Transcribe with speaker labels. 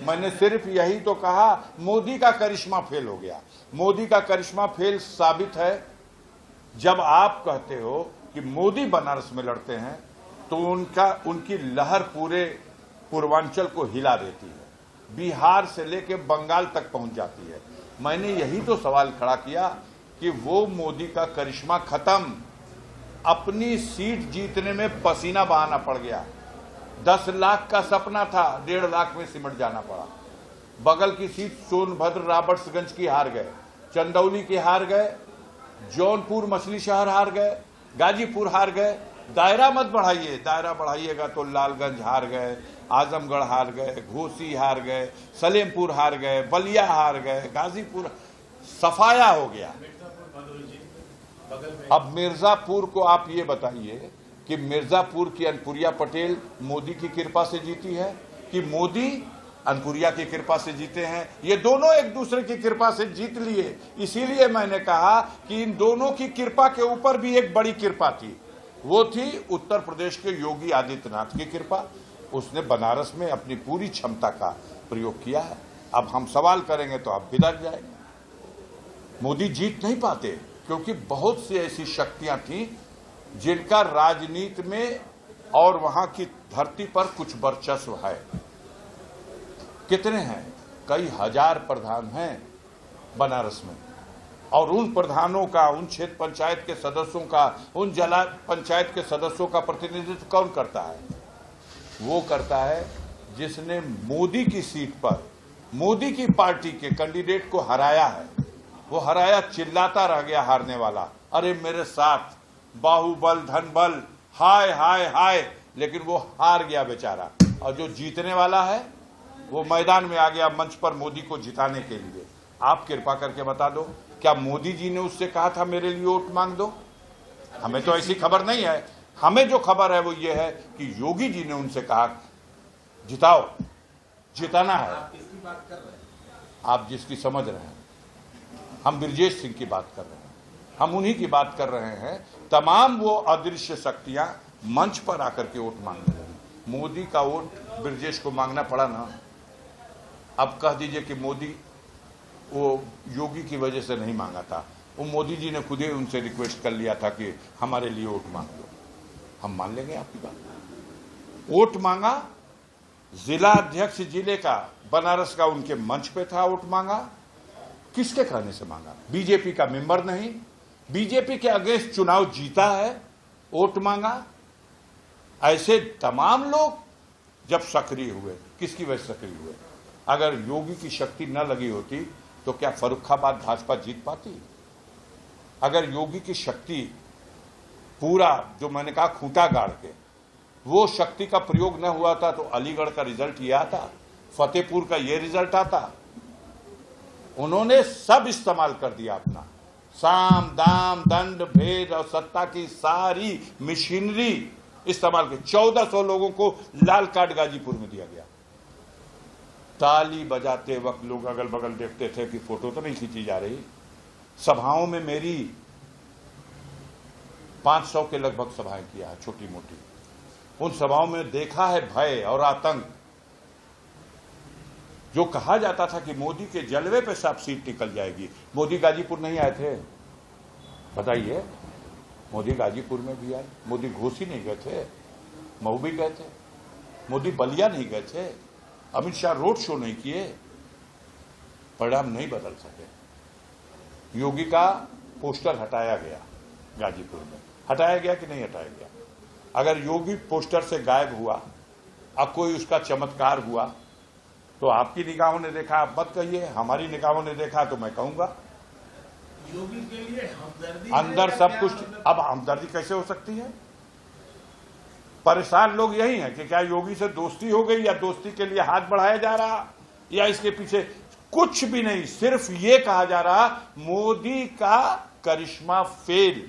Speaker 1: मैंने सिर्फ यही तो कहा, मोदी का करिश्मा फेल हो गया। मोदी का करिश्मा फेल साबित है जब आप कहते हो कि मोदी बनारस में लड़ते हैं तो उनकी लहर पूरे पूर्वांचल को हिला देती है, बिहार से लेकर बंगाल तक पहुंच जाती है। मैंने यही तो सवाल खड़ा किया कि वो मोदी का करिश्मा खत्म, अपनी सीट जीतने में पसीना बहाना पड़ गया। 10 लाख का सपना था, 1.5 लाख में सिमट जाना पड़ा। बगल की सीट सोनभद्र राबर्ट्सगंज की हार गए, चंदौली की हार गए, जौनपुर मछली शहर हार गए, गाजीपुर हार गए। दायरा मत बढ़ाइए, दायरा बढ़ाइएगा तो लालगंज हार गए, आजमगढ़ हार गए, घोसी हार गए, सलेमपुर हार गए, बलिया हार गए, गाजीपुर सफाया हो गया। अब मिर्जापुर को आप ये बताइए कि मिर्जापुर की अनपुरिया पटेल मोदी की कृपा से जीती है कि मोदी अनपुरिया की कृपा से जीते हैं? ये दोनों एक दूसरे की कृपा से जीत लिए। इसीलिए मैंने कहा कि इन दोनों की कृपा के ऊपर भी एक बड़ी कृपा थी, वो थी उत्तर प्रदेश के योगी आदित्यनाथ की कृपा। उसने बनारस में अपनी पूरी क्षमता का प्रयोग किया है। अब हम सवाल करेंगे तो आप बिगड़ जाएंगे। मोदी जीत नहीं पाते क्योंकि बहुत सी ऐसी शक्तियां थी जिनका राजनीति में और वहां की धरती पर कुछ वर्चस्व है। कितने हैं? कई हजार प्रधान हैं बनारस में, और उन प्रधानों का, उन क्षेत्र पंचायत के सदस्यों का, उन जिला पंचायत के सदस्यों का प्रतिनिधित्व कौन करता है? वो करता है जिसने मोदी की सीट पर मोदी की पार्टी के कैंडिडेट को हराया है। वो हराया, चिल्लाता रह गया हारने वाला, अरे मेरे साथ बाहुबल धन बल, हाय हाय हाय, लेकिन वो हार गया बेचारा। और जो जीतने वाला है वो मैदान में आ गया मंच पर मोदी को जिताने के लिए। आप कृपा करके बता दो, क्या मोदी जी ने उससे कहा था मेरे लिए वोट मांग दो? हमें तो ऐसी खबर नहीं है। हमें जो खबर है वो ये है कि योगी जी ने उनसे कहा जिताओ, जिताना है। आप जिसकी समझ रहे हैं, हम ब्रजेश सिंह की बात कर रहे हैं, हम उन्हीं की बात कर रहे हैं। तमाम वो अदृश्य शक्तियां मंच पर आकर के वोट मांगने लगी। मोदी का वोट ब्रजेश को मांगना पड़ा ना। अब कह दीजिए कि मोदी वो योगी की वजह से नहीं मांगा था, वो मोदी जी ने खुद ही उनसे रिक्वेस्ट कर लिया था कि हमारे लिए वोट मांग लो। हम मान लेंगे आपकी बात। वोट मांगा, जिला अध्यक्ष जिले का बनारस का उनके मंच पे था, वोट मांगा। किसके कहने से मांगा? बीजेपी का मेंबर नहीं, बीजेपी के अगेंस्ट चुनाव जीता है, वोट मांगा। ऐसे तमाम लोग जब सक्रिय हुए, किसकी वजह से सक्रिय हुए? अगर योगी की शक्ति न लगी होती तो क्या फर्रुखाबाद भाजपा जीत पाती? अगर योगी की शक्ति पूरा, जो मैंने कहा खूंटा गाड़ के, वो शक्ति का प्रयोग न हुआ था तो अलीगढ़ का रिजल्ट ये आता, फतेहपुर का ये रिजल्ट आता। उन्होंने सब इस्तेमाल कर दिया अपना, साम दाम दंड भेद और सत्ता की सारी मशीनरी इस्तेमाल की। 1400 लोगों को लाल कार्ड गाजीपुर में दिया गया। ताली बजाते वक्त लोग अगल बगल देखते थे कि फोटो तो नहीं खींची जा रही। सभाओं में मेरी 500 के लगभग सभाएं किया है, छोटी मोटी। उन सभाओं में देखा है भय और आतंक। जो कहा जाता था कि मोदी के जलवे पे सब सीट निकल जाएगी। मोदी गाजीपुर नहीं आए थे, बताइए? मोदी गाजीपुर में भी आए, मोदी घोसी नहीं गए थे, मऊ भी गए थे, मोदी बलिया नहीं गए थे, अमित शाह रोड शो नहीं किए। परिणाम नहीं बदल सके। योगी का पोस्टर हटाया गया गाजीपुर में। हटाया गया कि नहीं हटाया गया? अगर योगी पोस्टर से गायब हुआ, अब कोई उसका चमत्कार हुआ, तो आपकी निगाहों ने देखा, आप मत कहिए, हमारी निगाहों ने देखा तो मैं कहूंगा
Speaker 2: योगी के लिए हमदर्दी
Speaker 1: अंदर सब कुछ। अब हमदर्दी कैसे हो सकती है? परेशान लोग यही हैं कि क्या योगी से दोस्ती हो गई, या दोस्ती के लिए हाथ बढ़ाया जा रहा, या इसके पीछे कुछ भी नहीं। सिर्फ ये कहा जा रहा मोदी का करिश्मा फेल।